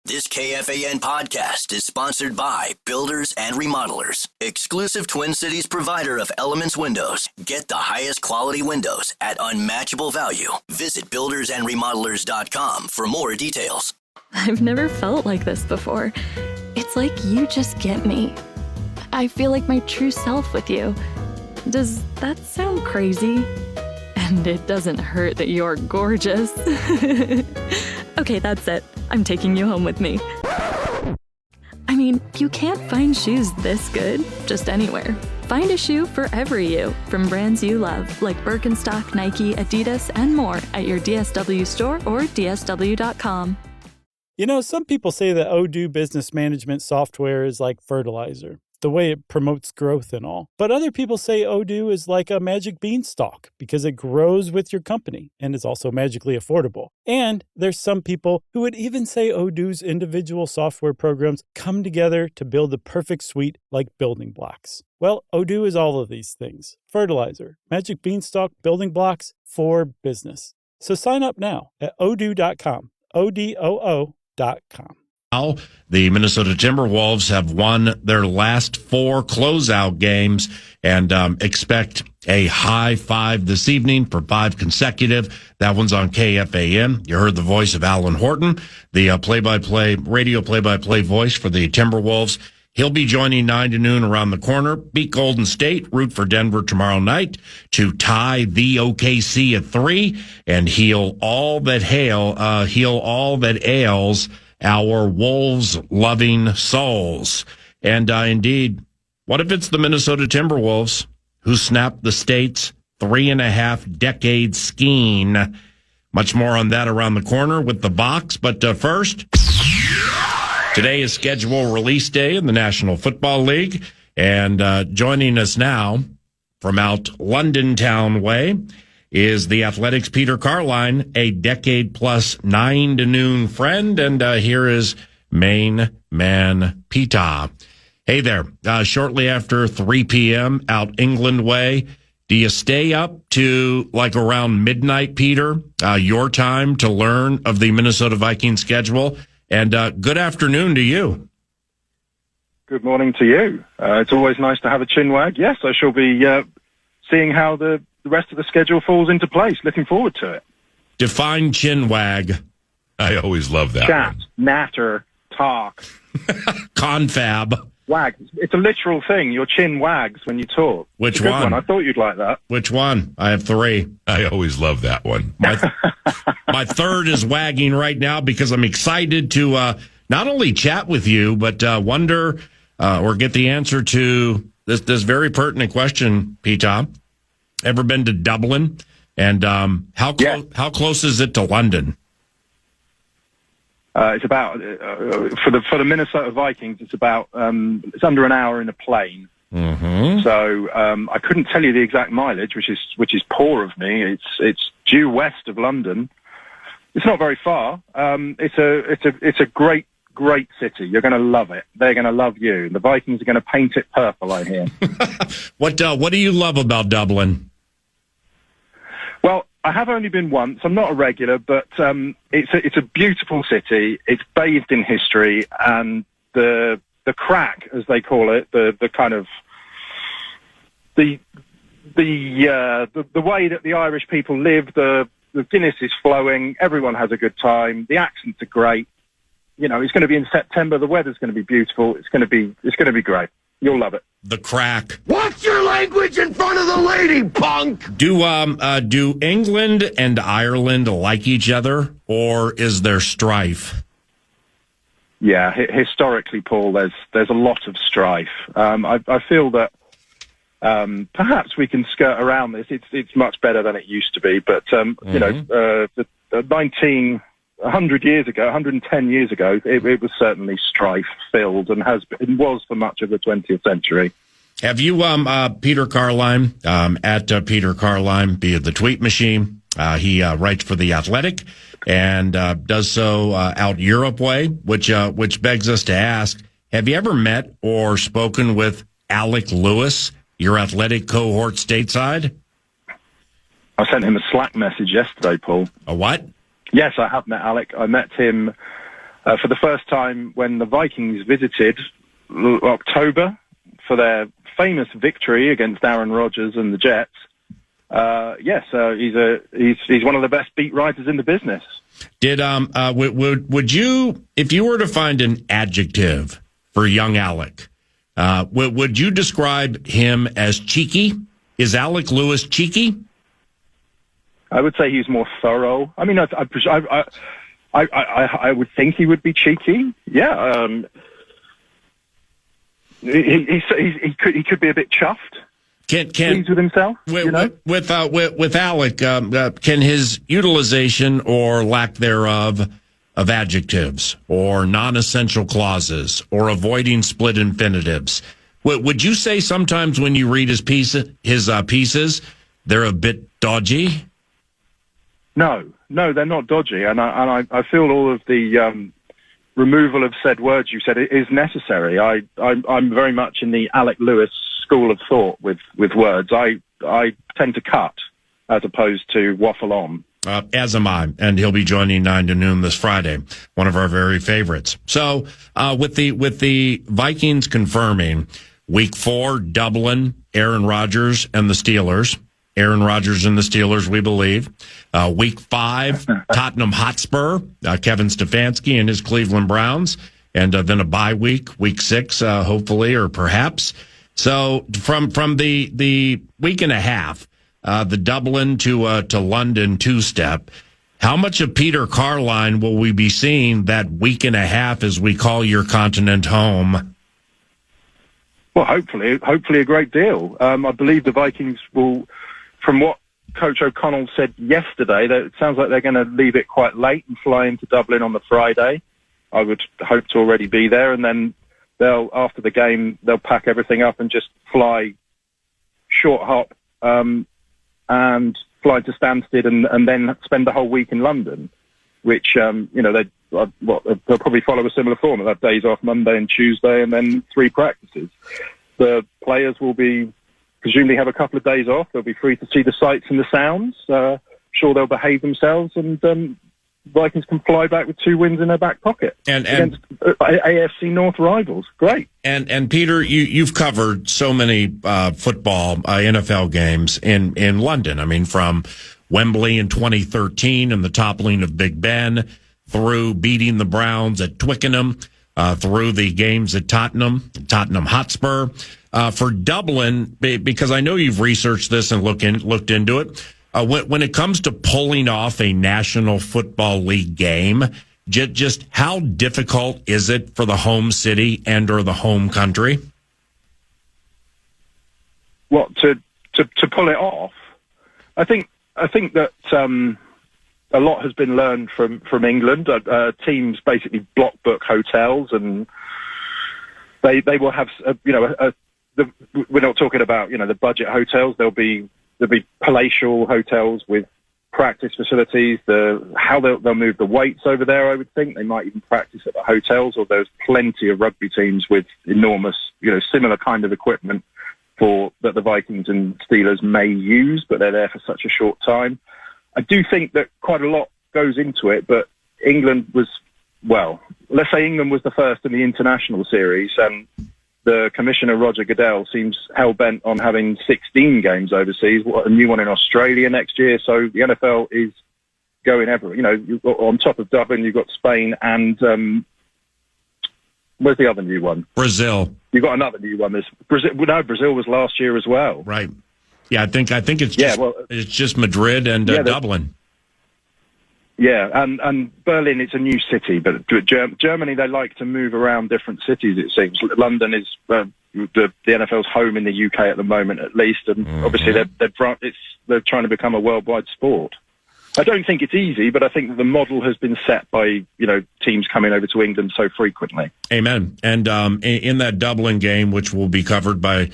This KFAN podcast is sponsored by Builders and Remodelers, exclusive Twin Cities provider of Elements Windows. Get the highest quality windows at unmatchable value. Visit buildersandremodelers.com for more details. I've never felt like this before. It's like you just get me. I feel like my true self with you. Does that sound crazy? And it doesn't hurt that you're gorgeous. Okay, that's it. I'm taking you home with me. I mean, you can't find shoes this good just anywhere. Find a shoe for every you from brands you love, like Birkenstock, Nike, Adidas, and more at your DSW store or DSW.com. You know, some people say that Odoo business management software is like fertilizer, the way it promotes growth and all. But other people say Odoo is like a magic beanstalk because it grows with your company and is also magically affordable. And there's some people who would even say Odoo's individual software programs come together to build the perfect suite like building blocks. Well, Odoo is all of these things. Fertilizer, magic beanstalk, building blocks for business. So sign up now at odoo.com, ODOO.com. Now, the Minnesota Timberwolves have won their last 4 closeout games and expect a high 5 this evening for 5 consecutive. That one's on KFAN. You heard the voice of Alan Horton, the radio play-by-play voice for the Timberwolves. He'll be joining 9 to noon around the corner. Beat Golden State, root for Denver tomorrow night to tie the OKC at 3 and heal all that ails our Wolves-loving souls. And indeed, what if it's the Minnesota Timberwolves who snapped the state's 3.5-decade scheme? Much more on that around the corner with the box. But first, today is schedule release day in the National Football League. And joining us now from out London Town Way is the Athletics' Peter Carline, a decade-plus 9 to noon friend. And here is main man Peter. Hey there. Shortly after 3 p.m. out England Way, do you stay up to like around midnight, Peter, your time to learn of the Minnesota Vikings schedule? And good afternoon to you. Good morning to you. It's always nice to have a chinwag. Yes, I shall be seeing how the rest of the schedule falls into place. Looking forward to it. Define chinwag. I always love that. Chat, natter, talk. Confab. Wag. It's a literal thing. Your chin wags when you talk. Which one? I thought you'd like that. Which one? I have 3. I always love that one. My third is wagging right now because I'm excited to not only chat with you, but wonder or get the answer to this very pertinent question, Peter. Ever been to Dublin? And how close is it to London? It's about for the Minnesota Vikings. It's about it's under an hour in a plane. Mm-hmm. So I couldn't tell you the exact mileage, which is poor of me. It's due west of London. It's not very far. It's a great city. You're going to love it. They're going to love you. The Vikings are going to paint it purple, I hear. What do you love about Dublin? Well, I have only been once. I'm not a regular, but it's a beautiful city. It's bathed in history, and the crack, as they call it, the kind of the way that the Irish people live, the Guinness is flowing. Everyone has a good time. The accents are great. You know, it's going to be in September. The weather's going to be beautiful. It's going to be great. You'll love it. The crack. Watch your language in front of the lady, punk! Do England and Ireland like each other, or is there strife? Yeah, historically, Paul, there's a lot of strife. I feel that perhaps we can skirt around this. It's much better than it used to be. But you know, 100 years ago, 110 years ago, it was certainly strife-filled and was for much of the 20th century. Have you, Peter Carline, at Peter Carline, via the tweet machine? He writes for The Athletic and does so out Europe way, which begs us to ask, have you ever met or spoken with Alec Lewis, your Athletic cohort stateside? I sent him a Slack message yesterday, Paul. A what? Yes, I have met Alec. I met him for the first time when the Vikings visited October for their famous victory against Aaron Rodgers and the Jets. He's one of the best beat writers in the business. Would you, if you were to find an adjective for young Alec, would you describe him as cheeky? Is Alec Lewis cheeky? I would say he's more thorough. I mean, I would think he would be cheeky. Yeah. He could be a bit chuffed. Pleased with himself. With Alec, can his utilization or lack thereof of adjectives or non-essential clauses or avoiding split infinitives, would you say sometimes when you read his pieces, they're a bit dodgy? No, they're not dodgy, and I feel all of the removal of said words you said is necessary. I'm very much in the Alec Lewis school of thought with words. I tend to cut as opposed to waffle on. As am I, and he'll be joining 9 to noon this Friday, one of our very favorites. So with the Vikings confirming Week 4, Dublin, Aaron Rodgers and the Steelers. Aaron Rodgers and the Steelers, we believe. Week 5, Tottenham Hotspur, Kevin Stefanski and his Cleveland Browns. And then a bye week, Week 6, hopefully, or perhaps. So from the week and a half, the Dublin to London two-step, how much of Peter Carline will we be seeing that week and a half as we call your continent home? Well, hopefully a great deal. I believe the Vikings will, from what Coach O'Connell said yesterday, that it sounds like they're going to leave it quite late and fly into Dublin on the Friday. I would hope to already be there, and then after the game, they'll pack everything up and just fly short hop and fly to Stansted and then spend the whole week in London, which, they'll probably follow a similar form. They'll have days off Monday and Tuesday and then 3 practices. The players will presumably have a couple of days off. They'll be free to see the sights and the sounds. Sure, they'll behave themselves, and Vikings can fly back with 2 wins in their back pocket against AFC North rivals. Great. And Peter, you've covered so many football NFL games in London. I mean, from Wembley in 2013 and the toppling of Big Ben, through beating the Browns at Twickenham, through the games at Tottenham Hotspur. For Dublin, because I know you've researched this and looked into it, when it comes to pulling off a National Football League game, just how difficult is it for the home city and or the home country? Well, to pull it off, I think that a lot has been learned from England. Teams basically block book hotels, and they will have we're not talking about the budget hotels. There'll be palatial hotels with practice facilities. How they'll move the weights over there, I would think. They might even practice at the hotels, or there's plenty of rugby teams with enormous, similar kind of equipment that the Vikings and Steelers may use, but they're there for such a short time. I do think that quite a lot goes into it, but England was the first in the international series, and the commissioner, Roger Goodell, seems hell-bent on having 16 games overseas, a new one in Australia next year. So the NFL is going everywhere. On top of Dublin, you've got Spain and where's the other new one? Brazil. You've got another new one. Brazil was last year as well. Right. Yeah, I think it's just it's just Madrid and Dublin. Yeah, and Berlin, it's a new city, but Germany, they like to move around different cities, it seems. London is the NFL's home in the UK at the moment, at least, and obviously they're trying to become a worldwide sport. I don't think it's easy, but I think that the model has been set by, teams coming over to England so frequently. Amen. And in that Dublin game, which will be covered by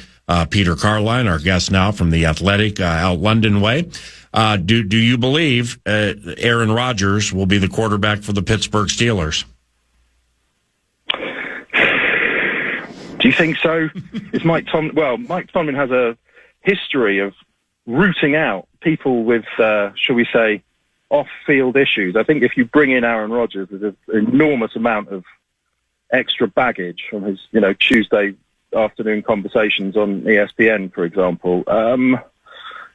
Peter Carline, our guest now from The Athletic, out London way, do you believe Aaron Rodgers will be the quarterback for the Pittsburgh Steelers? Do you think so? Mike Tomlin has a history of rooting out people with, shall we say, off-field issues. I think if you bring in Aaron Rodgers, there's an enormous amount of extra baggage from his, Tuesday afternoon conversations on ESPN, for example.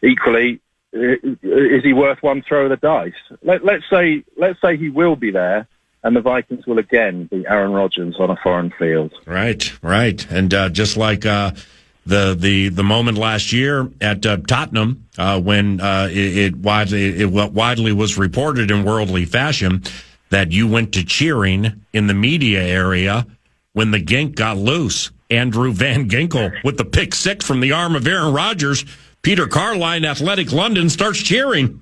Equally, is he worth one throw of the dice? Let's say he will be there, and the Vikings will again beat Aaron Rodgers on a foreign field. Right. And just like the moment last year at Tottenham, when it widely was reported in worldly fashion that you went to cheering in the media area when the Gink got loose. Andrew Van Ginkel with the pick six from the arm of Aaron Rodgers. Peter Carline, Athletic London, starts cheering.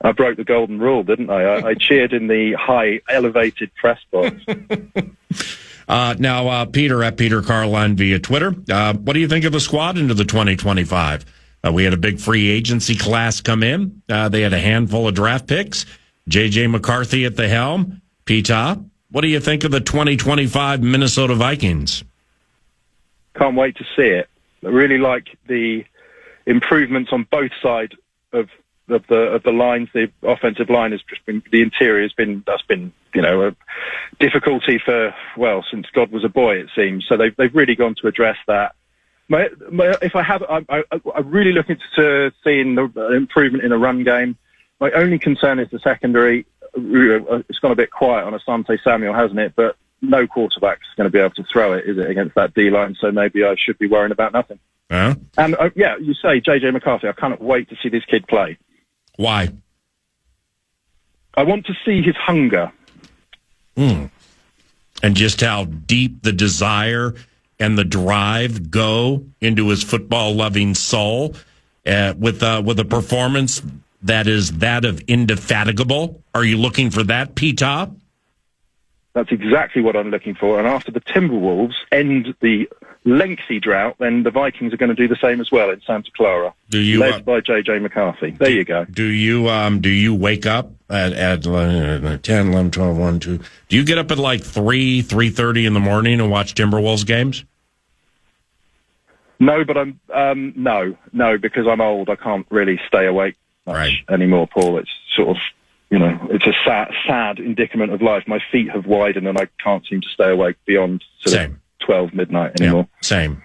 I broke the golden rule, didn't I? I cheered in the high, elevated press box. Now, Peter at Peter Carline via Twitter. What do you think of the squad into the 2025? We had a big free agency class come in. They had a handful of draft picks. J.J. McCarthy at the helm. Peter, what do you think of the 2025 Minnesota Vikings? Can't wait to see it. I really like the improvements on both sides of the lines. The offensive line has just been, the interior has been, that's been, a difficulty for, since God was a boy, it seems. So they've really gone to address that. I'm really looking to seeing the improvement in the run game. My only concern is the secondary. It's gone a bit quiet on Asante Samuel, hasn't it? But no quarterback's going to be able to throw it, is it, against that D-line? So maybe I should be worrying about nothing. Uh-huh. And, you say J.J. McCarthy. I cannot wait to see this kid play. Why? I want to see his hunger. And just how deep the desire and the drive go into his football-loving soul with a performance that is that of indefatigable. Are you looking for that, P-Top? That's exactly what I'm looking for. And after the Timberwolves end the lengthy drought, then the Vikings are going to do the same as well in Santa Clara. Led by J.J. McCarthy. There you go. Do you wake up at 10, 11, 12, 1, 2? Do you get up at like 3:30 in the morning and watch Timberwolves games? No, but no, because I'm old. I can't really stay awake much anymore, Paul. It's sort of, it's a sad indicament of life. My feet have widened and I can't seem to stay awake beyond sort of 12 midnight anymore. Yeah,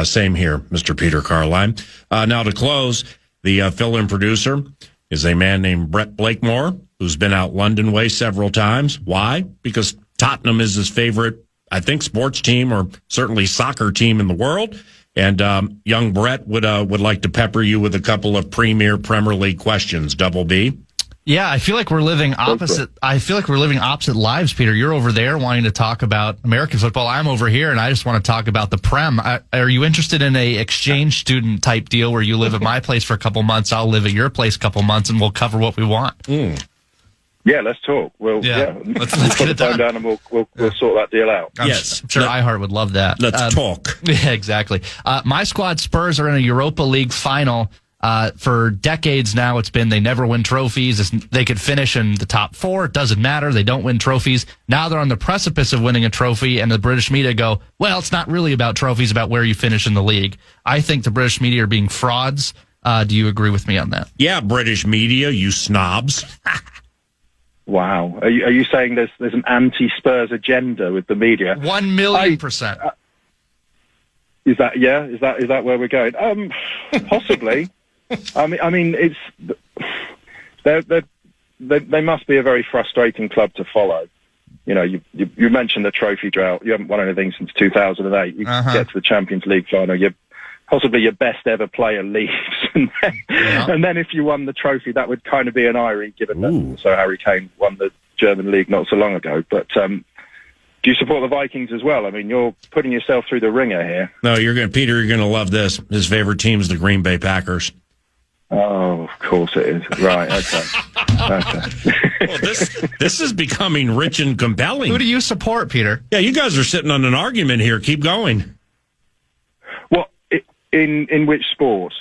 same here, Mr. Peter Carline. Now to close, the fill-in producer is a man named Brett Blakemore, who's been out London way several times. Why? Because Tottenham is his favorite, I think, sports team or certainly soccer team in the world. And young Brett would like to pepper you with a couple of Premier League questions. Double B. Yeah, I feel like we're living opposite. Lives, Peter. You're over there wanting to talk about American football. I'm over here, and I just want to talk about the Prem. Are you interested in a exchange student type deal where you live at my place for a couple months, I'll live at your place a couple months, and we'll cover what we want? Yeah, let's talk. Let's get it done. Down and we'll sort that deal out. I'm sure iHeart would love that. Let's talk. Yeah, exactly. My squad, Spurs, are in a Europa League final. For decades now, it's been they never win trophies. They could finish in the top four. It doesn't matter. They don't win trophies. Now they're on the precipice of winning a trophy, and the British media go, well, it's not really about trophies, about where you finish in the league. I think the British media are being frauds. Do you agree with me on that? Yeah, British media, you snobs. Wow. Are you saying there's an anti-Spurs agenda with the media? 1,000,000%. Is that where we're going? Possibly. I mean, they must be a very frustrating club to follow. You mentioned the trophy drought. You haven't won anything since 2008. You get to the Champions League final. Possibly your best ever player leaves, and then if you won the trophy, that would kind of be an irony, given that also Harry Kane won the German league not so long ago. But do you support the Vikings as well? I mean, you're putting yourself through the ringer here. No, Peter, you're going to love this. His favorite team is the Green Bay Packers. Oh, of course it is. Right, okay. Well, this is becoming rich and compelling. Who do you support, Peter? Yeah, you guys are sitting on an argument here. Keep going. What, in which sport?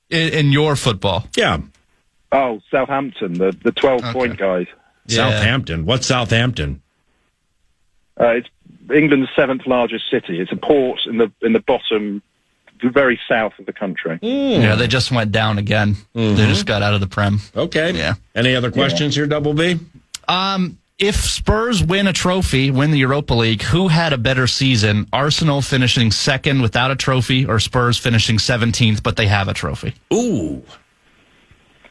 In your football. Yeah. Oh, Southampton, the 12-point guys. Yeah. Southampton. What's Southampton? It's England's 7th largest city. It's a port in the bottom very south of the country. Yeah, they just went down again. They just got out of the Prem. Okay. Yeah. Any other questions here, Double B? If Spurs win a trophy, win the Europa League, who had a better season? Arsenal finishing second without a trophy, or Spurs finishing 17th, but they have a trophy? Ooh.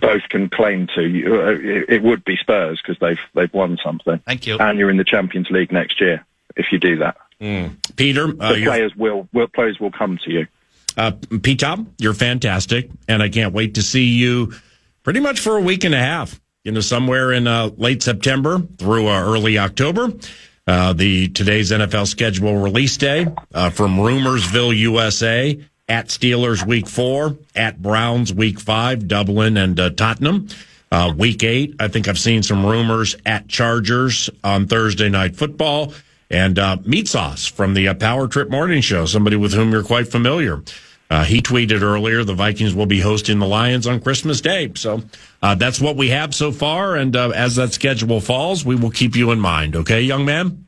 Both can claim to. It would be Spurs because they've won something. Thank you. And you're in the Champions League next year if you do that. Peter, Players will come to you. P-Top, you're fantastic, and I can't wait to see you pretty much for a week and a half. Somewhere in late September through early October. Today's NFL schedule release day from Rumorsville, USA, at Steelers Week 4, at Browns Week 5, Dublin and Tottenham. Week 8, I think I've seen some rumors at Chargers on Thursday Night Football. And Meat Sauce from the Power Trip Morning Show, somebody with whom you're quite familiar. He tweeted earlier the Vikings will be hosting the Lions on Christmas Day. So that's what we have so far. And as that schedule falls, we will keep you in mind. Okay, young man?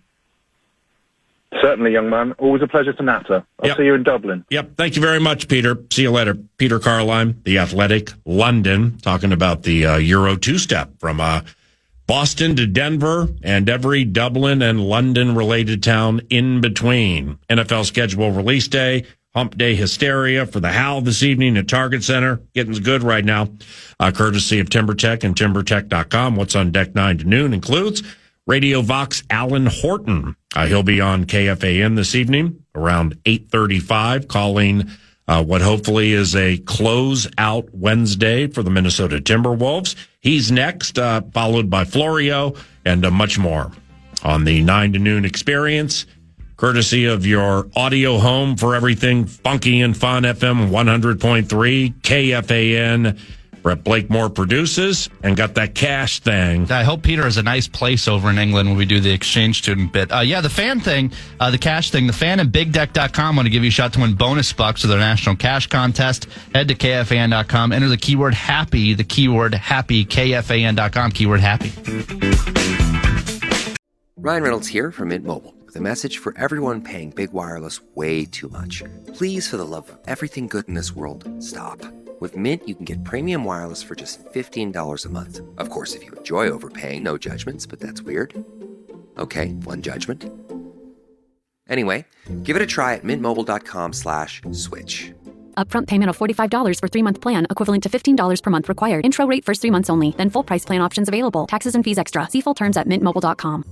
Certainly, young man. Always a pleasure to natter. I'll see you in Dublin. Yep. Thank you very much, Peter. See you later. Peter Carline, The Athletic, London, talking about the Euro two-step from Boston to Denver and every Dublin and London-related town in between. NFL schedule release day. Hump Day hysteria for the Howl this evening at Target Center. Getting good right now. Courtesy of TimberTech and TimberTech.com. What's on deck 9 to noon includes Radio Vox Alan Horton. He'll be on KFAN this evening around 8:35, calling what hopefully is a close-out Wednesday for the Minnesota Timberwolves. He's next, followed by Florio and much more on the 9 to noon experience. Courtesy of your audio home for everything funky and fun, FM 100.3, KFAN. Brett Blakemore produces and got that cash thing. I hope Peter has a nice place over in England when we do the exchange student bit. The fan thing, the cash thing, the fan and bigdeck.com want to give you a shot to win bonus bucks for their national cash contest. Head to KFAN.com, enter the keyword happy, KFAN.com, keyword happy. Ryan Reynolds here from Mint Mobile. The message for everyone paying big wireless way too much. Please, for the love of everything good in this world, stop. With Mint, you can get premium wireless for just $15 a month. Of course, if you enjoy overpaying, no judgments, but that's weird. Okay, one judgment. Anyway, give it a try at mintmobile.com/switch. Upfront payment of $45 for 3-month plan, equivalent to $15 per month required. Intro rate first 3 months only, then full price plan options available. Taxes and fees extra. See full terms at mintmobile.com.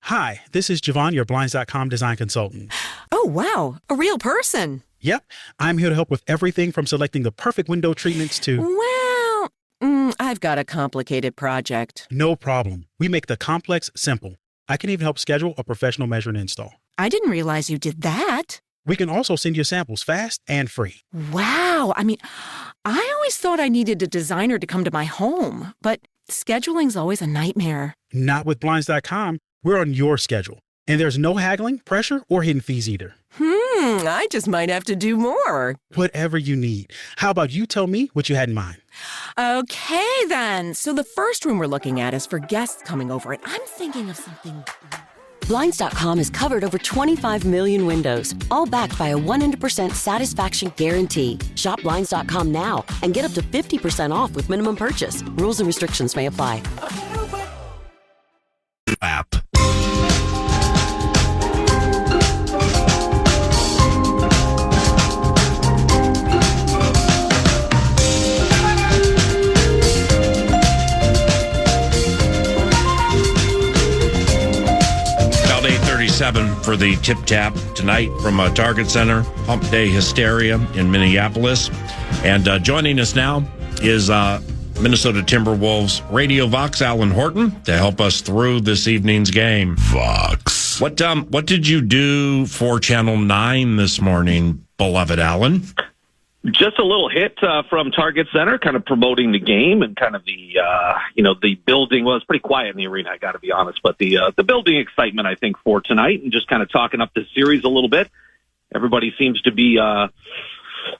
Hi, this is Javon, your Blinds.com design consultant. Oh, wow. A real person. Yep. I'm here to help with everything from selecting the perfect window treatments to... Well, I've got a complicated project. No problem. We make the complex simple. I can even help schedule a professional measure and install. I didn't realize you did that. We can also send you samples fast and free. Wow. I always thought I needed a designer to come to my home, but scheduling's always a nightmare. Not with Blinds.com. We're on your schedule. And there's no haggling, pressure, or hidden fees either. I just might have to do more. Whatever you need. How about you tell me what you had in mind? Okay, then. So the first room we're looking at is for guests coming over, and I'm thinking of something... Blinds.com has covered over 25 million windows, all backed by a 100% satisfaction guarantee. Shop Blinds.com now and get up to 50% off with minimum purchase. Rules and restrictions may apply. App. About 8:37 for the Tip Tap tonight from Target Center. Hump Day hysteria in Minneapolis. And joining us now is Minnesota Timberwolves Radio Vox Alan Horton to help us through this evening's game. Vox. What did you do for Channel 9 this morning, beloved Alan? Just a little hit from Target Center, kind of promoting the game and kind of the building. Well, it's pretty quiet in the arena, I got to be honest, but the building excitement, I think, for tonight, and just kind of talking up the series a little bit. Everybody seems to be,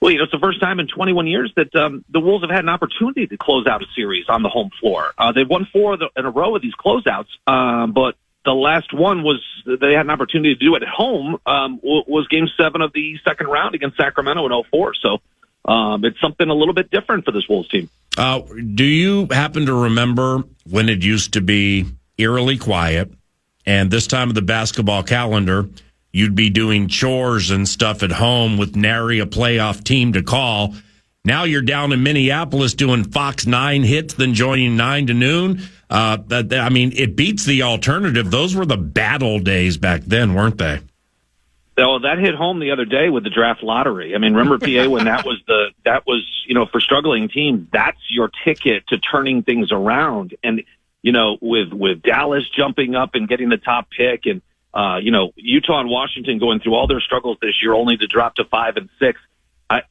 it's the first time in 21 years that the Wolves have had an opportunity to close out a series on the home floor. They've won 4 in a row of these closeouts, but the last one was they had an opportunity to do it at home. Was Game 7 of the second round against Sacramento in 2004. So it's something a little bit different for this Wolves team. Do you happen to remember when it used to be eerily quiet, and this time of the basketball calendar, you'd be doing chores and stuff at home with nary a playoff team to call? Now you're down in Minneapolis doing Fox 9 hits, then joining 9 to noon. I mean, it beats the alternative. Those were the battle days back then, weren't they? Oh, that hit home the other day with the draft lottery. I mean, remember, PA, when that was for struggling teams, that's your ticket to turning things around. And, with Dallas jumping up and getting the top pick, and, Utah and Washington going through all their struggles this year only to drop to 5 and 6. I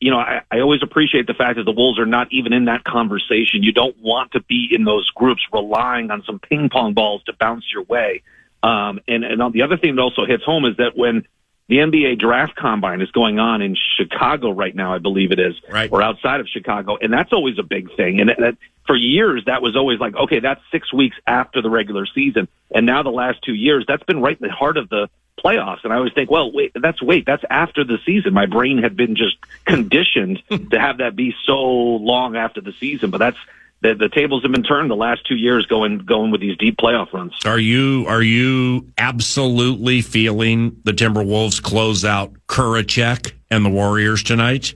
always appreciate the fact that the Wolves are not even in that conversation. You don't want to be in those groups relying on some ping pong balls to bounce your way. And the other thing that also hits home is that when the NBA draft combine is going on in Chicago right now, I believe it is, right, or outside of Chicago, and that's always a big thing. And for years, that was always like, okay, that's 6 weeks after the regular season. And now the last 2 years, that's been right in the heart of the playoffs. And I always think, well, that's after the season. My brain had been just conditioned to have that be so long after the season. But that's the tables have been turned the last 2 years going with these deep playoff runs. Are you absolutely feeling the Timberwolves close out Kurachek and the Warriors tonight?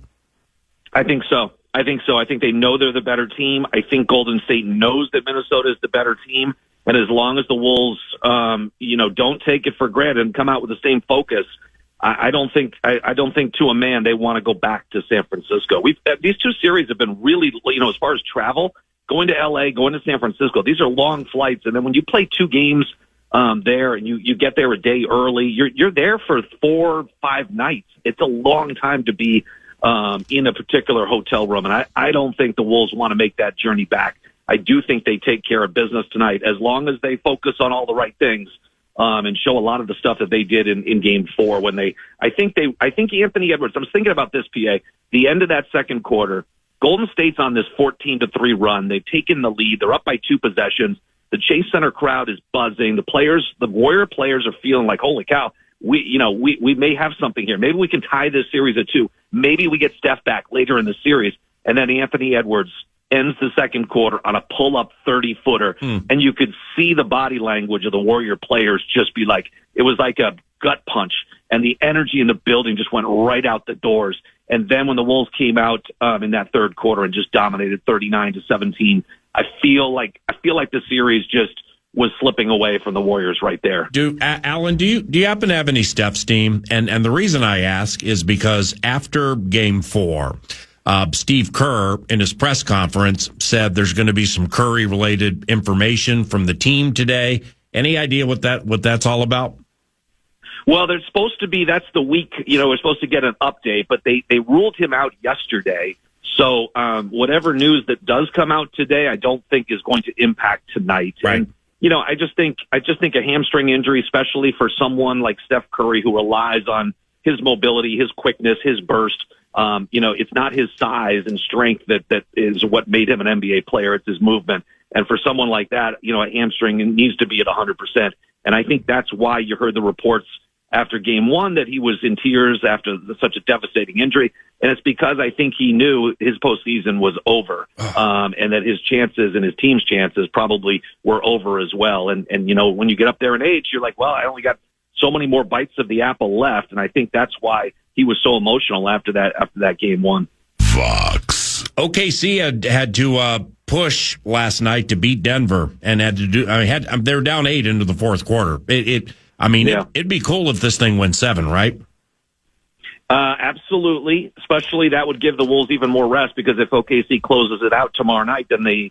I think so. I think they know they're the better team. I think Golden State knows that Minnesota is the better team. And as long as the Wolves, don't take it for granted and come out with the same focus, I don't think to a man they want to go back to San Francisco. These two series have been really, as far as travel, going to LA, going to San Francisco. These are long flights, and then when you play 2 games there and you get there a day early, you're there for 4-5 nights. It's a long time to be in a particular hotel room, and I don't think the Wolves want to make that journey back. I do think they take care of business tonight as long as they focus on all the right things and show a lot of the stuff that they did in Game 4 when I think Anthony Edwards. I was thinking about this, PA. The end of that second quarter, Golden State's on this 14-3 run. They've taken the lead. They're up by 2 possessions. The Chase Center crowd is buzzing. The Warrior players are feeling like, holy cow, we may have something here. Maybe we can tie this series at 2. Maybe we get Steph back later in the series. And then Anthony Edwards ends the second quarter on a pull-up 30-footer. And you could see the body language of the Warrior players just be like, it was like a gut punch. And the energy in the building just went right out the doors. And then when the Wolves came out in that third quarter and just dominated 39-17, I feel like the series just was slipping away from the Warriors right there. Alan, do you happen to have any Steph steam? And the reason I ask is because after Game 4, Steve Kerr in his press conference said there's going to be some Curry-related information from the team today. Any idea what that's all about? Well, there's supposed to be, that's the week, we're supposed to get an update, but they ruled him out yesterday. So whatever news that does come out today, I don't think is going to impact tonight. Right. And, I just think a hamstring injury, especially for someone like Steph Curry who relies on his mobility, his quickness, his burst. It's not his size and strength that is what made him an NBA player. It's his movement. And for someone like that, a hamstring needs to be at 100%. And I think that's why you heard the reports after Game 1 that he was in tears after such a devastating injury. And it's because I think he knew his postseason was over, and that his chances and his team's chances probably were over as well. And when you get up there in age, you're like, well, I only got so many more bites of the apple left. And I think that's why he was so emotional after that Game 1. Fox. OKC had to push last night to beat Denver and had to do. They were down 8 into the fourth quarter. It'd be cool if this thing went 7, right? Absolutely. Especially that would give the Wolves even more rest, because if OKC closes it out tomorrow night, then the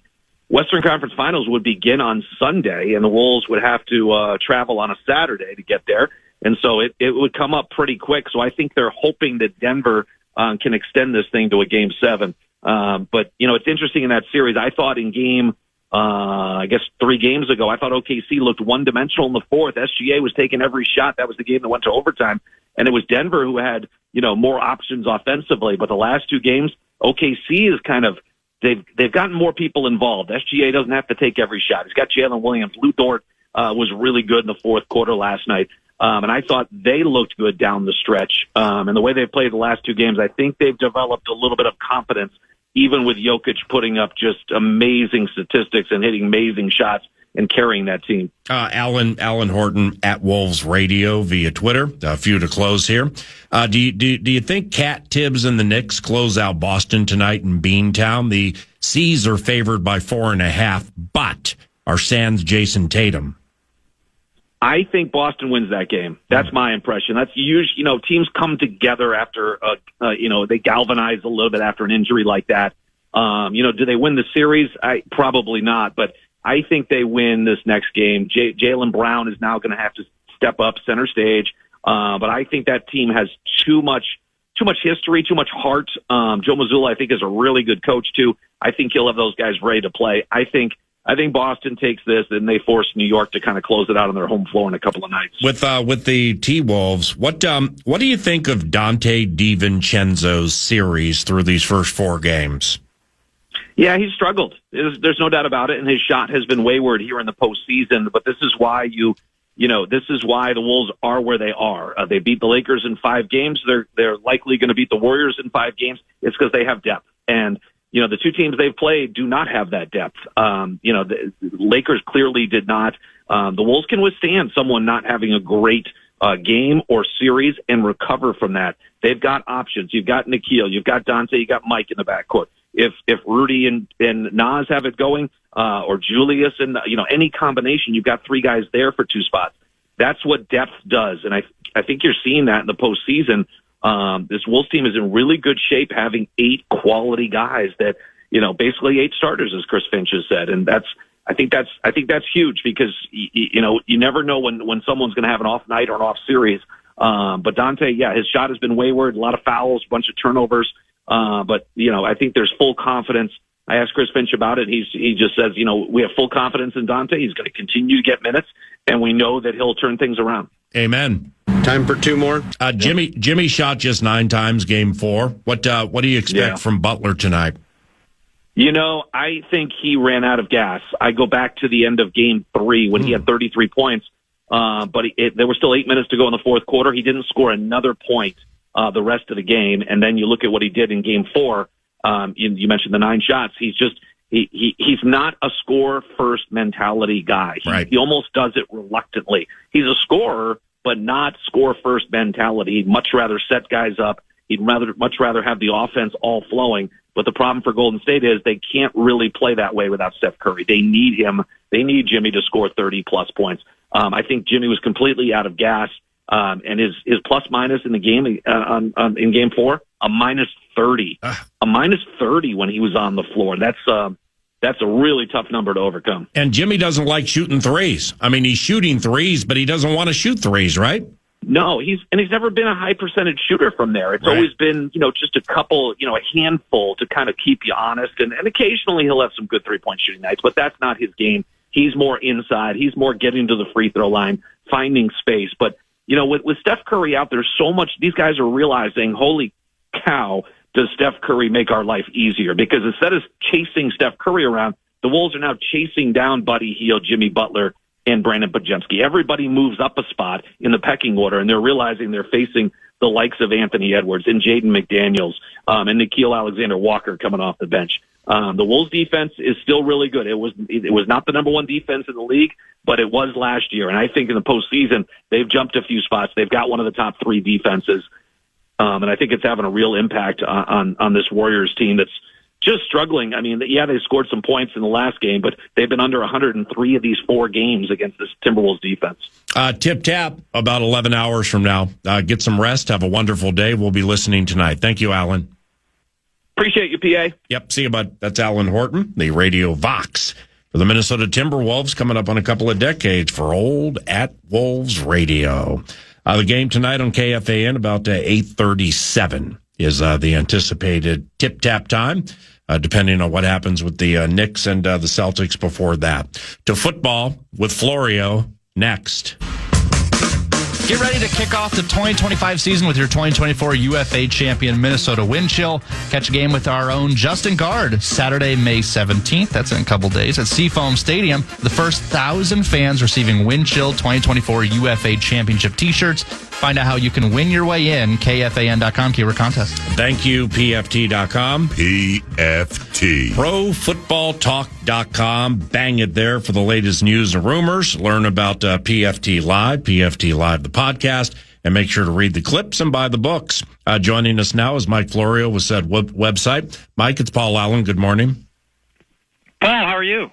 Western Conference Finals would begin on Sunday, and the Wolves would have to travel on a Saturday to get there. And so it would come up pretty quick. So I think they're hoping that Denver can extend this thing to a Game 7. But, it's interesting in that series. I thought in Game 3 games ago, I thought OKC looked one-dimensional in the fourth. SGA was taking every shot. That was the game that went to overtime. And it was Denver who had, more options offensively. But the last 2 games, OKC is kind of, they've gotten more people involved. SGA doesn't have to take every shot. He's got Jalen Williams, Lou Dort, was really good in the fourth quarter last night. And I thought they looked good down the stretch. And the way they played the last two games, I think they've developed a little bit of confidence, even with Jokic putting up just amazing statistics and hitting amazing shots and carrying that team. Alan Horton at Wolves Radio via Twitter. A few to close here. Do you think Cat Tibbs and the Knicks close out Boston tonight in Beantown? The C's are favored by 4.5, but are sans Jason Tatum. I think Boston wins that game. That's my impression. That's usually, teams come together after, they galvanize a little bit after an injury like that. Do they win the series? Probably not, but I think they win this next game. Jaylen Brown is now going to have to step up center stage. But I think that team has too much history, too much heart. Joe Mazzulla, I think, is a really good coach too. I think he'll have those guys ready to play. I think Boston takes this, and they force New York to kind of close it out on their home floor in a couple of nights. With the T-Wolves, what do you think of Dante DiVincenzo's series through these first four games? Yeah, he's struggled. There's no doubt about it, and his shot has been wayward here in the postseason. But this is why this is why the Wolves are where they are. They beat the Lakers in 5 games. They're likely going to beat the Warriors in 5 games. It's because they have depth. And the two teams they've played do not have that depth. The Lakers clearly did not. The Wolves can withstand someone not having a great game or series and recover from that. They've got options. You've got Nikhil, you've got Dante, you got Mike in the backcourt. If Rudy and Nas have it going, or Julius and any combination, you've got 3 guys there for 2 spots. That's what depth does, and I think you're seeing that in the postseason. This Wolves team is in really good shape, having 8 quality guys that, basically 8 starters, as Chris Finch has said. And I think that's huge because, you never know when someone's going to have an off night or an off series. But Dante, his shot has been wayward, a lot of fouls, a bunch of turnovers. But I think there's full confidence. I asked Chris Finch about it. He just says, we have full confidence in Dante. He's going to continue to get minutes, and we know that he'll turn things around. Amen. Time for 2 more. Jimmy shot just 9 times, game 4. What do you expect from Butler tonight? I think he ran out of gas. I go back to the end of game 3 when he had 33 points, but there were still 8 minutes to go in the fourth quarter. He didn't score another point the rest of the game, and then you look at what he did in game 4. You mentioned the 9 shots. He's not a score first mentality guy. He almost does it reluctantly. He's a scorer, but not score first mentality. He'd much rather set guys up. He'd much rather have the offense all flowing. But the problem for Golden State is they can't really play that way without Steph Curry. They need him. They need Jimmy to score 30-plus points. I think Jimmy was completely out of gas, and his plus-minus in the game in Game 4, a -30. A -30 when he was on the floor. That's a really tough number to overcome. And Jimmy doesn't like shooting threes. I mean, he's shooting threes, but he doesn't want to shoot threes, right? No, he's never been a high percentage shooter from there. It's always been, just a couple, a handful to kind of keep you honest. And occasionally he'll have some good 3-point shooting nights, but that's not his game. He's more inside. He's more getting to the free throw line, finding space. But, with Steph Curry out there, so much, these guys are realizing, holy cow, does Steph Curry make our life easier? Because instead of chasing Steph Curry around, the Wolves are now chasing down Buddy Hield, Jimmy Butler, and Brandon Podziemski. Everybody moves up a spot in the pecking order, and they're realizing they're facing the likes of Anthony Edwards and Jaden McDaniels and Nickeil Alexander-Walker coming off the bench. The Wolves' defense is still really good. It was not the number 1 defense in the league, but it was last year. And I think in the postseason, they've jumped a few spots. They've got one of the top 3 defenses. And I think it's having a real impact on this Warriors team that's just struggling. I mean, they scored some points in the last game, but they've been under 103 of these 4 games against this Timberwolves defense. Tip tap about 11 hours from now. Get some rest. Have a wonderful day. We'll be listening tonight. Thank you, Alan. Appreciate you, PA. Yep. See you, bud. That's Alan Horton, the Radio Vox for the Minnesota Timberwolves, coming up on a couple of decades for Old at Wolves Radio. The game tonight on KFAN about 8:37 is the anticipated tip-tap time, depending on what happens with the Knicks and the Celtics before that. To football with Florio next. Get ready to kick off the 2025 season with your 2024 UFA champion Minnesota Wind Chill. Catch a game with our own Justin Guard Saturday, May 17th. That's in a couple days at Seafoam Stadium. The first 1,000 fans receiving Wind Chill 2024 UFA championship t-shirts. Find out how you can win your way in. KFAN.com, keyword contest. Thank you, PFT.com. PFT. ProFootballTalk.com. Bang it there for the latest news and rumors. Learn about PFT Live, PFT Live, the podcast, and make sure to read the clips and buy the books. Joining us now is Mike Florio with said website. Mike, it's Paul Allen. Good morning. Paul, how are you?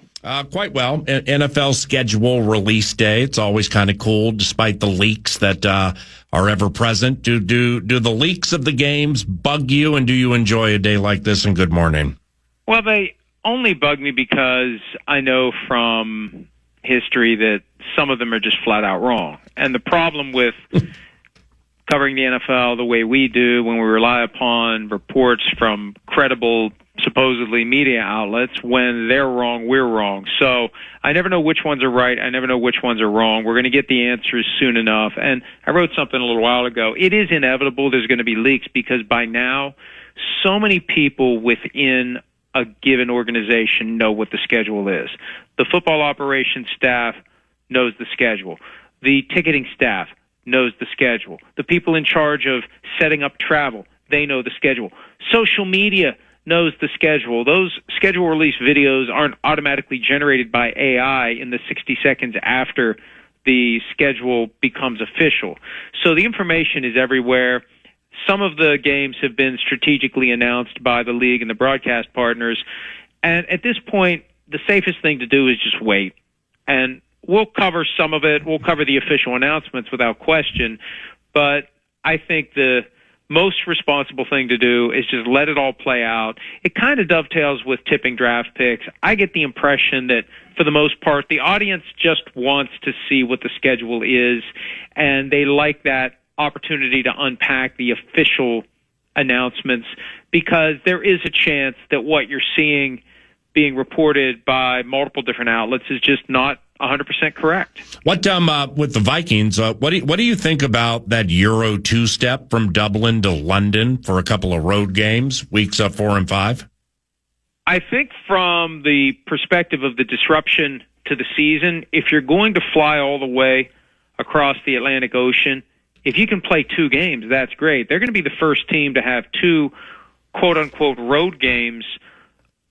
Quite well. NFL schedule release day. It's always kind of cool, despite the leaks that are ever present. Do the leaks of the games bug you, and do you enjoy a day like this? And good morning. Well, they only bug me because I know from history that some of them are just flat out wrong. And the problem with covering the NFL the way we do, when we rely upon reports from credible, supposedly media outlets, when they're wrong, we're wrong. So I never know which ones are right. I never know which ones are wrong. We're going to get the answers soon enough. And I wrote something a little while ago. It is inevitable there's going to be leaks because by now so many people within a given organization know what the schedule is. The football operations staff knows the schedule. The ticketing staff knows the schedule. The people in charge of setting up travel, they know the schedule. Social media knows the schedule. Those schedule release videos aren't automatically generated by AI in the 60 seconds after the schedule becomes official. So the information is everywhere. Some of the games have been strategically announced by the league and the broadcast partners. And at this point, the safest thing to do is just wait. And we'll cover some of it. We'll cover the official announcements without question. But I think the most responsible thing to do is just let it all play out. It kind of dovetails with tipping draft picks. I get the impression that, for the most part, the audience just wants to see what the schedule is, and they like that opportunity to unpack the official announcements because there is a chance that what you're seeing being reported by multiple different outlets is just not 100% correct. What with the Vikings? What do you think about that Euro 2 step from Dublin to London for a couple of road games, weeks 4 and 5? I think from the perspective of the disruption to the season, if you're going to fly all the way across the Atlantic Ocean, if you can play 2 games, that's great. They're going to be the first team to have 2 quote-unquote road games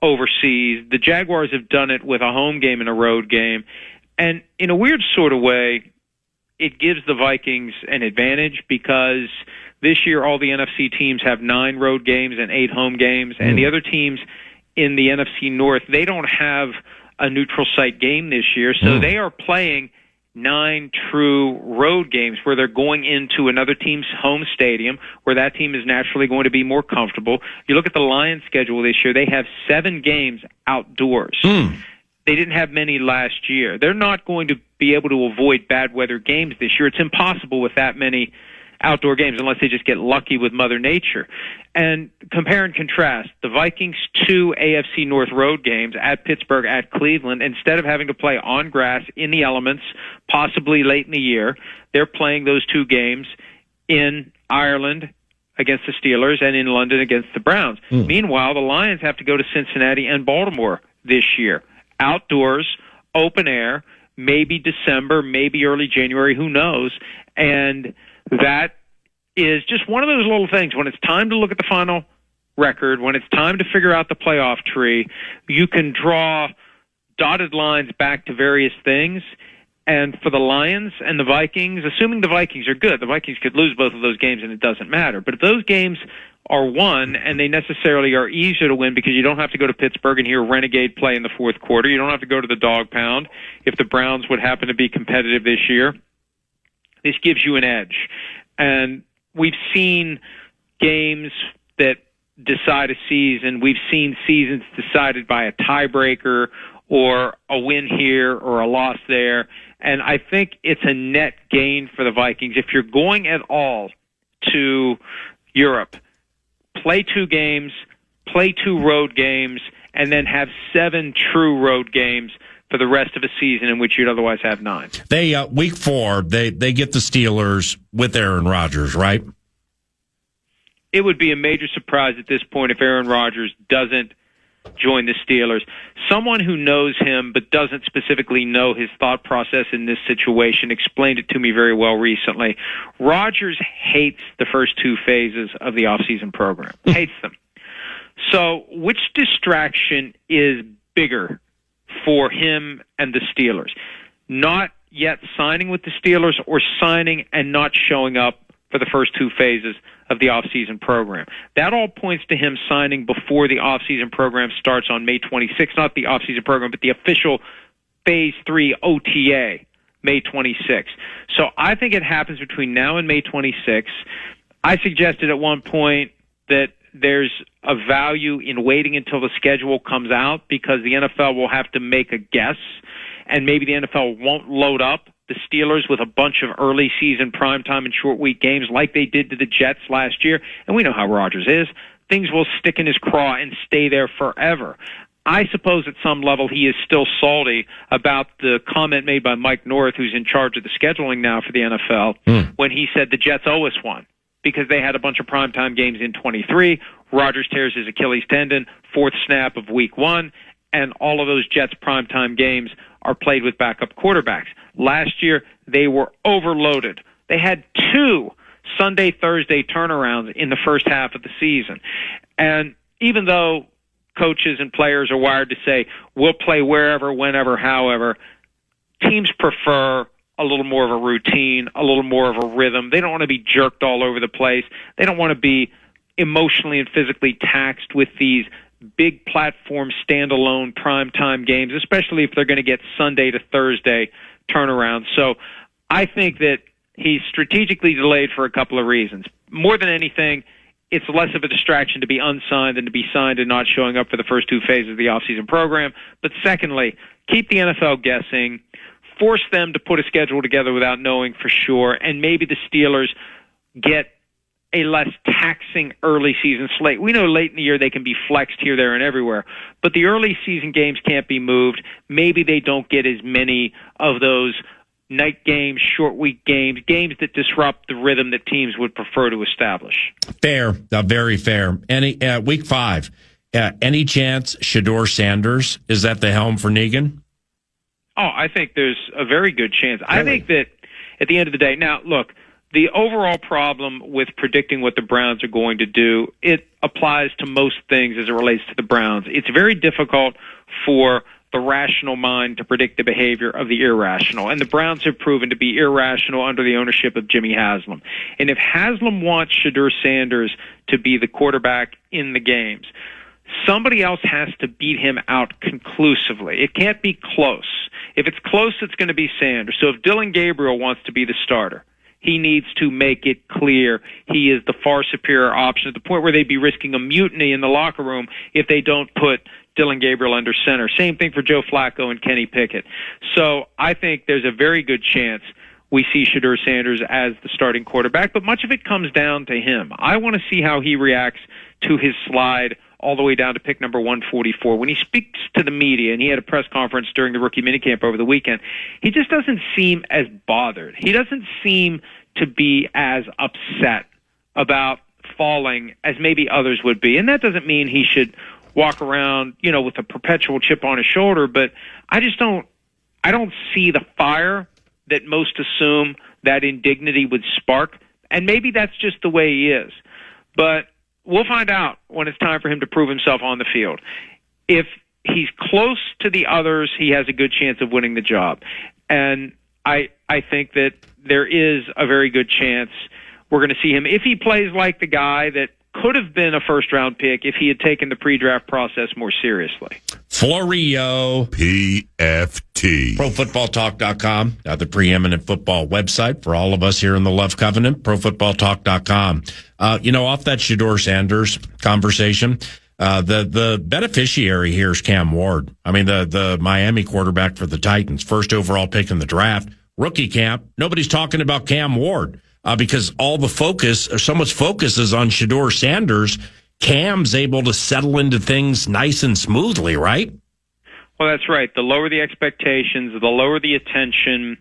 overseas. The Jaguars have done it with a home game and a road game. And in a weird sort of way, it gives the Vikings an advantage because this year all the NFC teams have 9 road games and 8 home games, and the other teams in the NFC North, they don't have a neutral site game this year, so they are playing 9 true road games where they're going into another team's home stadium where that team is naturally going to be more comfortable. You look at the Lions' schedule this year, they have 7 games outdoors. They didn't have many last year. They're not going to be able to avoid bad weather games this year. It's impossible with that many outdoor games unless they just get lucky with Mother Nature. And compare and contrast, the Vikings' 2 AFC North road games at Pittsburgh, at Cleveland, instead of having to play on grass in the elements, possibly late in the year, they're playing those 2 games in Ireland against the Steelers and in London against the Browns. Meanwhile, the Lions have to go to Cincinnati and Baltimore this year. Outdoors, open air, maybe December, maybe early January, who knows? And that is just one of those little things. When it's time to look at the final record, when it's time to figure out the playoff tree, you can draw dotted lines back to various things. And for the Lions and the Vikings, assuming the Vikings are good, the Vikings could lose both of those games and it doesn't matter. But if those games are won, and they necessarily are easier to win because you don't have to go to Pittsburgh and hear Renegade play in the fourth quarter. You don't have to go to the dog pound if the Browns would happen to be competitive this year. This gives you an edge. And we've seen games that decide a season. We've seen seasons decided by a tiebreaker or a win here or a loss there. And I think it's a net gain for the Vikings. If you're going at all to Europe, play 2 games, play 2 road games, and then have 7 true road games for the rest of a season in which you'd otherwise have 9. They week 4, they get the Steelers with Aaron Rodgers, right? It would be a major surprise at this point if Aaron Rodgers doesn't join the Steelers. Someone who knows him but doesn't specifically know his thought process in this situation explained it to me very well recently. Rodgers hates the first 2 phases of the offseason program. Hates them. So which distraction is bigger for him and the Steelers? Not yet signing with the Steelers, or signing and not showing up for the first 2 phases of the offseason program? That all points to him signing before the offseason program starts on May 26th, not the offseason program, but the official Phase 3 OTA, May 26th. So I think it happens between now and May 26th. I suggested at one point that there's a value in waiting until the schedule comes out, because the NFL will have to make a guess, and maybe the NFL won't load up the Steelers with a bunch of early season primetime and short week games like they did to the Jets last year. And we know how Rodgers is. Things will stick in his craw and stay there forever. I suppose at some level he is still salty about the comment made by Mike North, who's in charge of the scheduling now for the NFL, when he said the Jets owe us one, because they had a bunch of primetime games in 23. Rodgers tears his Achilles tendon, 4th snap of week 1, and all of those Jets primetime games are played with backup quarterbacks. Last year, they were overloaded. They had 2 Sunday, Thursday turnarounds in the first half of the season. And even though coaches and players are wired to say, we'll play wherever, whenever, however, teams prefer a little more of a routine, a little more of a rhythm. They don't want to be jerked all over the place. They don't want to be emotionally and physically taxed with these big platform standalone primetime games, especially if they're going to get Sunday to Thursday turnaround. So I think that he's strategically delayed for a couple of reasons. More than anything, it's less of a distraction to be unsigned than to be signed and not showing up for the first 2 phases of the offseason program. But secondly, keep the NFL guessing, force them to put a schedule together without knowing for sure, and maybe the Steelers get a less taxing early season slate. We know late in the year they can be flexed here, there, and everywhere, but the early season games can't be moved. Maybe they don't get as many of those night games, short week games that disrupt the rhythm that teams would prefer to establish. Fair, very fair. Any week 5, any chance Shedeur Sanders is at the helm for Negan? Oh, I think there's a very good chance. Really? I think that at the end of the day, now look, the overall problem with predicting what the Browns are going to do, it applies to most things as it relates to the Browns. It's very difficult for the rational mind to predict the behavior of the irrational, and the Browns have proven to be irrational under the ownership of Jimmy Haslam. And if Haslam wants Shedeur Sanders to be the quarterback in the games, somebody else has to beat him out conclusively. It can't be close. If it's close, it's going to be Sanders. So if Dylan Gabriel wants to be the starter, he needs to make it clear he is the far superior option, at the point where they'd be risking a mutiny in the locker room if they don't put Dylan Gabriel under center. Same thing for Joe Flacco and Kenny Pickett. So I think there's a very good chance we see Shedeur Sanders as the starting quarterback, but much of it comes down to him. I want to see how he reacts to his slide all the way down to pick number 144. When he speaks to the media, and he had a press conference during the rookie minicamp over the weekend, he just doesn't seem as bothered. He doesn't seem to be as upset about falling as maybe others would be. And that doesn't mean he should walk around, with a perpetual chip on his shoulder, but I don't see the fire that most assume that indignity would spark. And maybe that's just the way he is. But we'll find out when it's time for him to prove himself on the field. If he's close to the others, he has a good chance of winning the job. And I think that there is a very good chance we're going to see him, if he plays like the guy that could have been a first-round pick if he had taken the pre-draft process more seriously. Florio. PFT. ProFootballTalk.com, the preeminent football website for all of us here in the Love Covenant. ProFootballTalk.com. Off that Shedeur Sanders conversation, the beneficiary here is Cam Ward. I mean, the Miami quarterback for the Titans, first overall pick in the draft, rookie camp. Nobody's talking about Cam Ward. Because all the focus, or so much focus, is on Shedeur Sanders. Cam's able to settle into things nice and smoothly, right? Well, that's right. The lower the expectations, the lower the attention,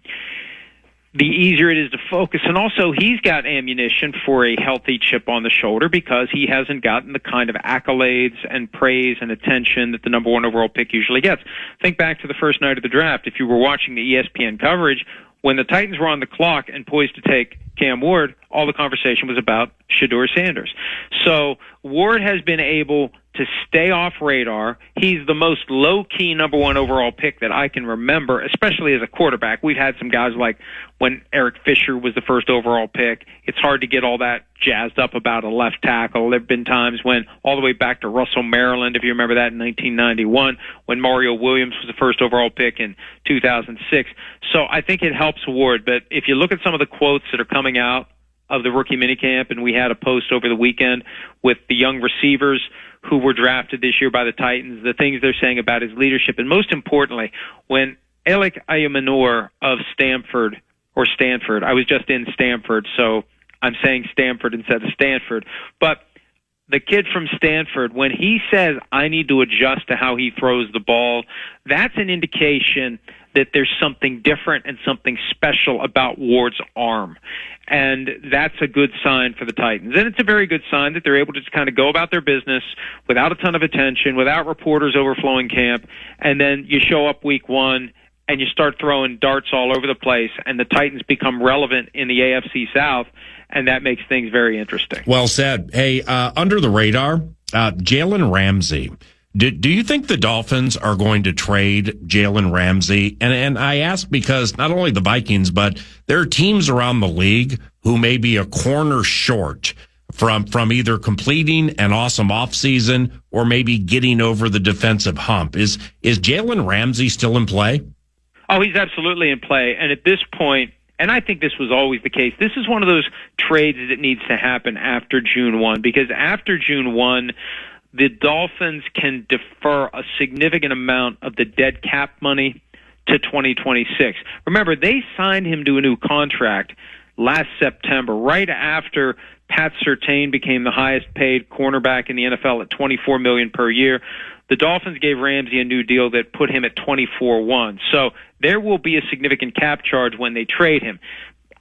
the easier it is to focus. And also, he's got ammunition for a healthy chip on the shoulder because he hasn't gotten the kind of accolades and praise and attention that the number one overall pick usually gets. Think back to the first night of the draft. If you were watching the ESPN coverage, when the Titans were on the clock and poised to take Cam Ward, all the conversation was about Shedeur Sanders. So Ward has been able to stay off radar. He's the most low-key number one overall pick that I can remember, especially as a quarterback. We've had some guys like when Eric Fisher was the first overall pick. It's hard to get all that jazzed up about a left tackle. There have been times when, all the way back to Russell, Maryland, if you remember that in 1991, when Mario Williams was the first overall pick in 2006. So I think it helps Ward. But if you look at some of the quotes that are coming out of the rookie minicamp, and we had a post over the weekend with the young receivers who were drafted this year by the Titans, the things they're saying about his leadership. And most importantly, when Alec Ayamanor of Stanford, I was just in Stanford, so I'm saying Stanford instead of Stanford, but the kid from Stanford, when he says, I need to adjust to how he throws the ball, that's an indication that there's something different and something special about Ward's arm. And that's a good sign for the Titans. And it's a very good sign that they're able to just kind of go about their business without a ton of attention, without reporters overflowing camp, and then you show up week one and you start throwing darts all over the place, and the Titans become relevant in the AFC South, and that makes things very interesting. Well said. Hey, under the radar, Jalen Ramsey. Do you think the Dolphins are going to trade Jalen Ramsey? And I ask because not only the Vikings, but there are teams around the league who may be a corner short from either completing an awesome offseason or maybe getting over the defensive hump. Is Jalen Ramsey still in play? Oh, he's absolutely in play. And at this point, and I think this was always the case, this is one of those trades that needs to happen after June 1, because after June 1, the Dolphins can defer a significant amount of the dead cap money to 2026. Remember, they signed him to a new contract last September, right after Pat Surtain became the highest paid cornerback in the NFL at $24 million per year. The Dolphins gave Ramsey a new deal that put him at $24.1. So there will be a significant cap charge when they trade him.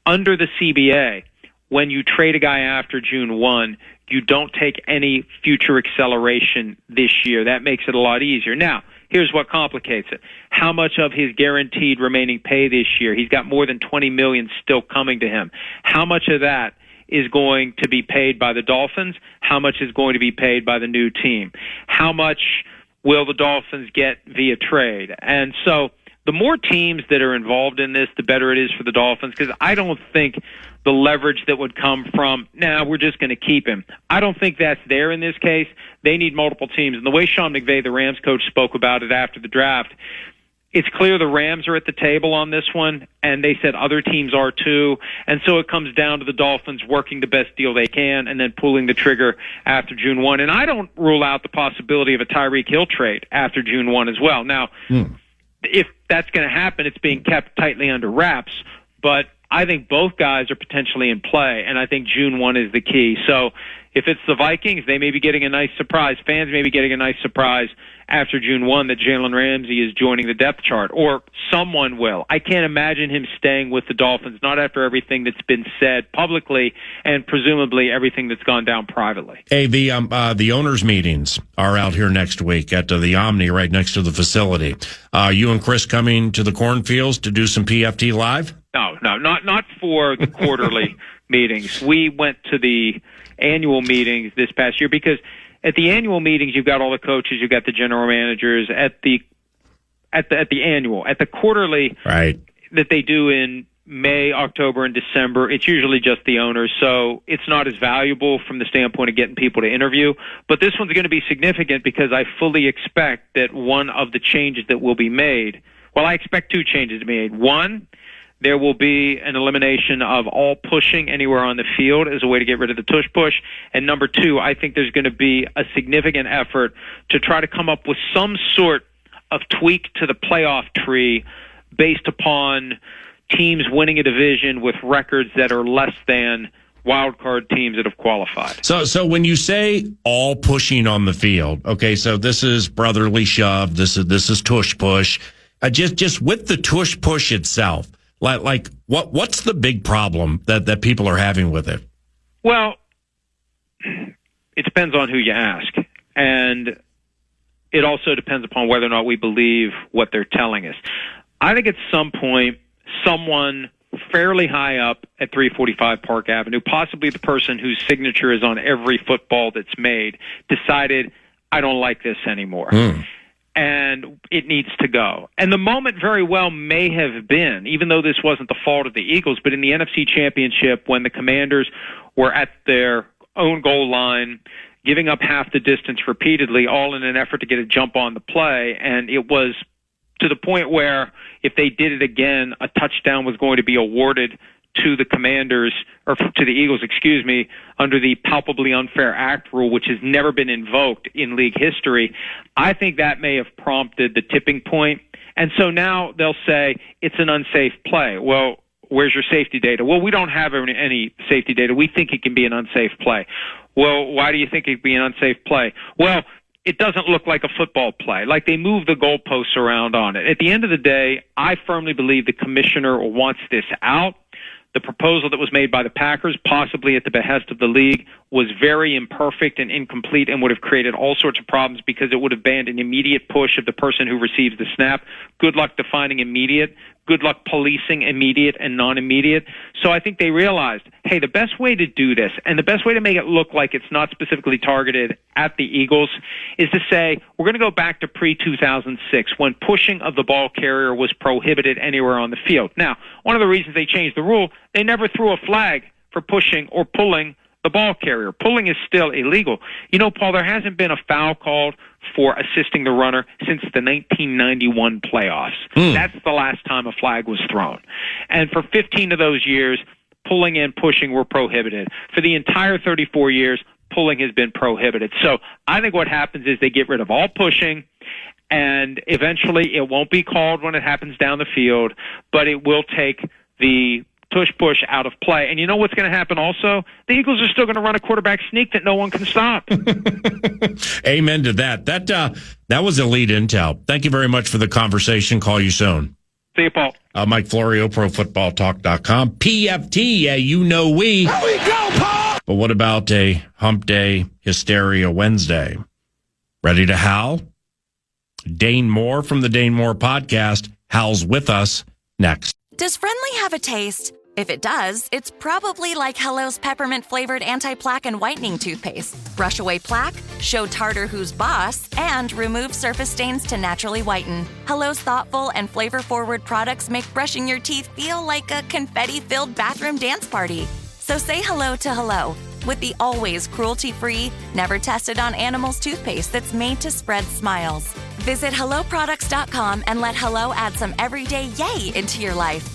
Under the CBA, when you trade a guy after June 1, you don't take any future acceleration this year. That makes it a lot easier. Now, here's what complicates it. How much of his guaranteed remaining pay this year? He's got more than $20 million still coming to him. How much of that is going to be paid by the Dolphins? How much is going to be paid by the new team? How much will the Dolphins get via trade? And so the more teams that are involved in this, the better it is for the Dolphins, because I don't think the leverage that would come from, we're just going to keep him, I don't think that's there in this case. They need multiple teams. And the way Sean McVay, the Rams coach, spoke about it after the draft, it's clear the Rams are at the table on this one, and they said other teams are too. And so it comes down to the Dolphins working the best deal they can and then pulling the trigger after June 1. And I don't rule out the possibility of a Tyreek Hill trade after June 1 as well. Now, if that's going to happen, it's being kept tightly under wraps. But I think both guys are potentially in play, and I think June 1 is the key. So if it's the Vikings, they may be getting a nice surprise. Fans may be getting a nice surprise after June 1 that Jalen Ramsey is joining the depth chart, or someone will. I can't imagine him staying with the Dolphins, not after everything that's been said publicly and presumably everything that's gone down privately. Hey, the owners' meetings are out here next week at the Omni right next to the facility. You and Chris coming to the cornfields to do some PFT Live? No, not for the quarterly meetings. We went to the annual meetings this past year because at the annual meetings you've got all the coaches, you've got the general managers. At the quarterly, right, that they do in May, October, and December, it's usually just the owners, so it's not as valuable from the standpoint of getting people to interview. But this one's going to be significant because I fully expect that one of the changes that will be made, well, I expect two changes to be made. One, there will be an elimination of all pushing anywhere on the field as a way to get rid of the tush push. And number two, I think there's going to be a significant effort to try to come up with some sort of tweak to the playoff tree based upon teams winning a division with records that are less than wild card teams that have qualified. So when you say all pushing on the field, okay, so this is brotherly shove, this is tush push, just with the tush push itself, like what's the big problem that people are having with it? Well, it depends on who you ask, and it also depends upon whether or not we believe what they're telling us. I think at some point, someone fairly high up at 345 Park Avenue, possibly the person whose signature is on every football that's made, decided, I don't like this anymore. And it needs to go. And the moment very well may have been, even though this wasn't the fault of the Eagles, but in the NFC Championship when the Commanders were at their own goal line, giving up half the distance repeatedly, all in an effort to get a jump on the play, and it was to the point where if they did it again, a touchdown was going to be awarded to the Commanders, or to the Eagles, excuse me, under the palpably unfair act rule, which has never been invoked in league history. I think that may have prompted the tipping point. And so now they'll say it's an unsafe play. Well, where's your safety data? Well, we don't have any safety data. We think it can be an unsafe play. Well, why do you think it could be an unsafe play? Well, it doesn't look like a football play. Like they move the goalposts around on it. At the end of the day, I firmly believe the commissioner wants this out. The proposal that was made by the Packers, possibly at the behest of the league, was very imperfect and incomplete and would have created all sorts of problems because it would have banned an immediate push of the person who receives the snap. Good luck defining immediate. Good luck policing immediate and non-immediate. So I think they realized, hey, the best way to do this and the best way to make it look like it's not specifically targeted at the Eagles is to say we're going to go back to pre-2006 when pushing of the ball carrier was prohibited anywhere on the field. Now, one of the reasons they changed the rule, they never threw a flag for pushing or pulling the ball carrier. Pulling is still illegal. You know, Paul, there hasn't been a foul called for assisting the runner since the 1991 playoffs. That's the last time a flag was thrown. And for 15 of those years, pulling and pushing were prohibited. For the entire 34 years, pulling has been prohibited. So I think what happens is they get rid of all pushing, and eventually it won't be called when it happens down the field, but it will take the tush-push out of play. And you know what's going to happen also? The Eagles are still going to run a quarterback sneak that no one can stop. Amen to that. That was elite intel. Thank you very much for the conversation. Call you soon. See you, Paul. Mike Florio, ProFootballTalk.com. PFT, yeah, you know we. Here we go, Paul! But what about a Hump Day Hysteria Wednesday? Ready to howl? Dane Moore from the Dane Moore Podcast howls with us next. Does Friendly have a taste? If it does, it's probably like Hello's peppermint-flavored anti-plaque and whitening toothpaste. Brush away plaque, show tartar who's boss, and remove surface stains to naturally whiten. Hello's thoughtful and flavor-forward products make brushing your teeth feel like a confetti-filled bathroom dance party. So say hello to Hello with the always cruelty-free, never-tested on animals toothpaste that's made to spread smiles. Visit HelloProducts.com and let Hello add some everyday yay into your life.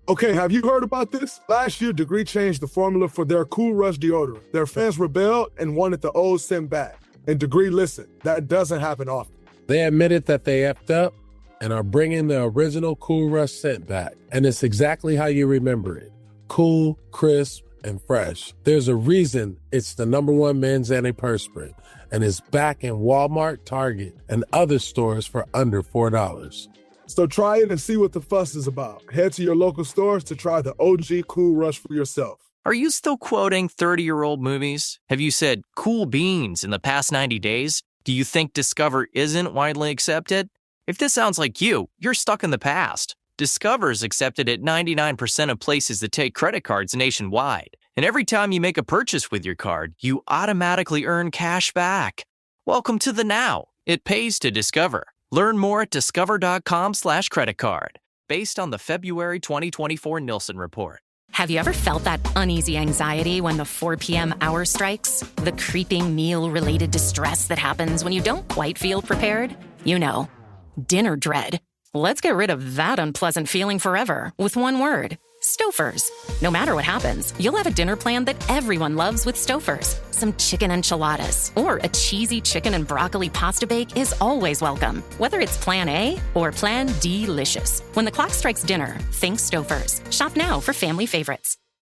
Okay, have you heard about this? Last year, Degree changed the formula for their Cool Rush deodorant. Their fans rebelled and wanted the old scent back. And Degree listened. That doesn't happen often. They admitted that they effed up and are bringing the original Cool Rush scent back. And it's exactly how you remember it. Cool, crisp, and fresh. There's a reason it's the #1 men's antiperspirant, and it's back in Walmart, Target, and other stores for under $4. So try it and see what the fuss is about. Head to your local stores to try the OG Cool Rush for yourself. Are you still quoting 30-year-old movies? Have you said cool beans in the past 90 days? Do you think Discover isn't widely accepted? If this sounds like you, you're stuck in the past. Discover is accepted at 99% of places that take credit cards nationwide. And every time you make a purchase with your card, you automatically earn cash back. Welcome to the now. It pays to Discover. Learn more at discover.com/creditcard, based on the February 2024 Nielsen report. Have you ever felt that uneasy anxiety when the 4 p.m. hour strikes? The creeping meal-related distress that happens when you don't quite feel prepared? You know, dinner dread. Let's get rid of that unpleasant feeling forever with one word. Stouffer's. No matter what happens, you'll have a dinner plan that everyone loves with Stouffer's. Some chicken enchiladas or a cheesy chicken and broccoli pasta bake is always welcome, whether it's Plan A or Plan D-licious. When the clock strikes dinner, think Stouffer's. Shop now for family favorites.